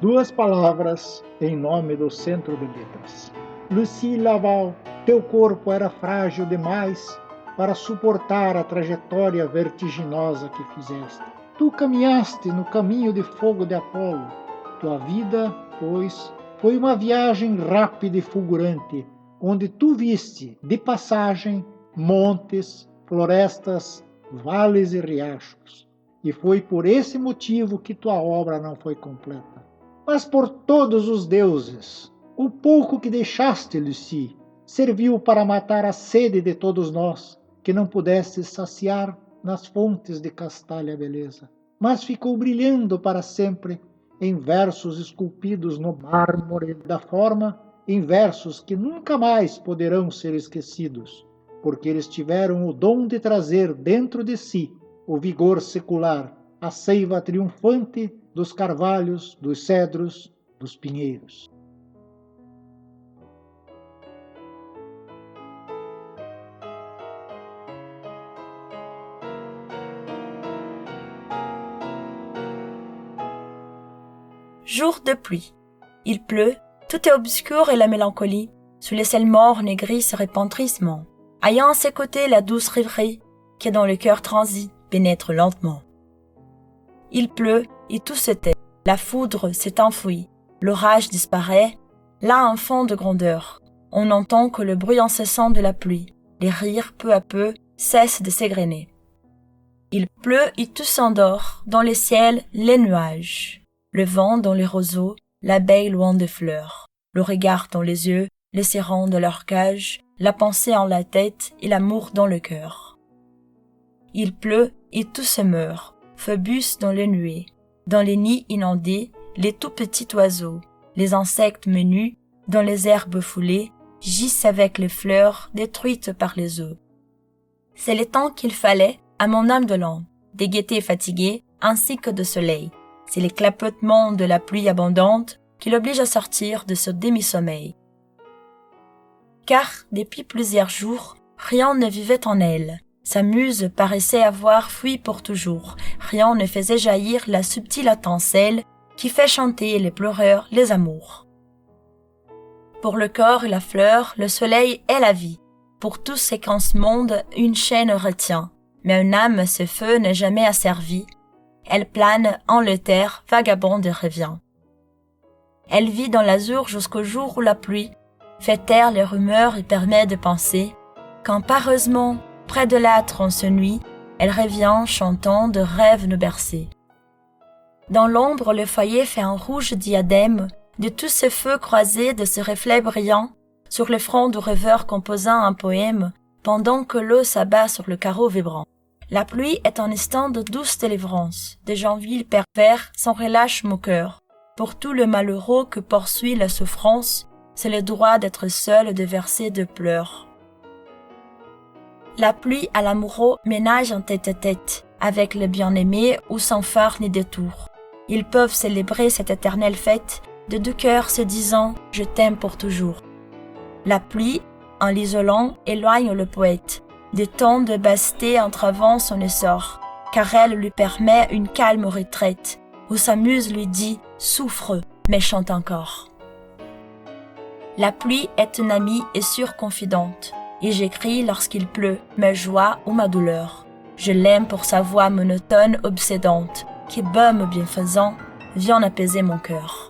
Duas palavras em nome do Centro de Letras. Lucie Laval, teu corpo era frágil demais para suportar a trajetória vertiginosa que fizeste. Tu caminhaste no caminho de fogo de Apolo. Tua vida, pois, foi uma viagem rápida e fulgurante, onde tu viste, de passagem, montes, florestas, vales e riachos. E foi por esse motivo que tua obra não foi completa. Mas por todos os deuses, o pouco que deixaste, Lucie, serviu para matar a sede de todos nós, que não pudeste saciar nas fontes de castalha beleza, mas ficou brilhando para sempre em versos esculpidos no mármore da forma, em versos que nunca mais poderão ser esquecidos, porque eles tiveram o dom de trazer dentro de si o vigor secular, a seiva triunfante dos carvalhos, dos cedros, dos pinheiros. Jour de pluie. Il pleut, tout est obscur et la mélancolie, sous les ciels mornes et gris se répand tristement, ayant à ses côtés la douce rêverie qui dans le cœur transi pénètre lentement. Il pleut et tout se tait, la foudre s'est enfouie, l'orage disparaît, là un fond de grandeur. On n'entend que le bruit incessant de la pluie, les rires peu à peu cessent de s'égrener. Il pleut et tout s'endort, dans les ciels les nuages. Le vent dans les roseaux, l'abeille loin des fleurs, le regard dans les yeux, les serrants de leur cage, la pensée en la tête et l'amour dans le cœur. Il pleut et tout se meurt, Phœbus dans les nuées, dans les nids inondés, les tout petits oiseaux, les insectes menus, dans les herbes foulées, gissent avec les fleurs détruites par les eaux. C'est le temps qu'il fallait à mon âme de l'homme, des gaietés fatiguées ainsi que de soleil. C'est les clapotements de la pluie abondante qui l'obligent à sortir de ce demi-sommeil. Car, depuis plusieurs jours, rien ne vivait en elle. Sa muse paraissait avoir fui pour toujours. Rien ne faisait jaillir la subtile étincelle qui fait chanter les pleureurs, les amours. Pour le corps et la fleur, le soleil est la vie. Pour tous ces qu'en ce monde, une chaîne retient. Mais une âme, ce feu n'est jamais asservi. Elle plane en l'éther, vagabonde et revient. Elle vit dans l'azur jusqu'au jour où la pluie fait taire les rumeurs et permet de penser, quand pareusement, près de l'âtre en ce nuit, elle revient chantant de rêves nous bercer. Dans l'ombre, le foyer fait un rouge diadème de tous ces feux croisés de ce reflet brillant sur le front du rêveur composant un poème pendant que l'eau s'abat sur le carreau vibrant. La pluie est un instant de douce délivrance, des gens vils pervers sans relâche moqueur. Pour tout le malheureux que poursuit la souffrance, c'est le droit d'être seul et de verser de pleurs. La pluie à l'amoureux ménage en tête-à-tête, avec le bien-aimé ou sans phare ni détour. Ils peuvent célébrer cette éternelle fête de deux cœurs se disant « Je t'aime pour toujours ». La pluie, en l'isolant, éloigne le poète, des temps de basté entravant son essor, car elle lui permet une calme retraite, où sa muse lui dit « Souffre, mais chante encore ». La pluie est une amie et sûre confidente, et j'écris lorsqu'il pleut ma joie ou ma douleur. Je l'aime pour sa voix monotone obsédante, qui baume bienfaisant, vient apaiser mon cœur.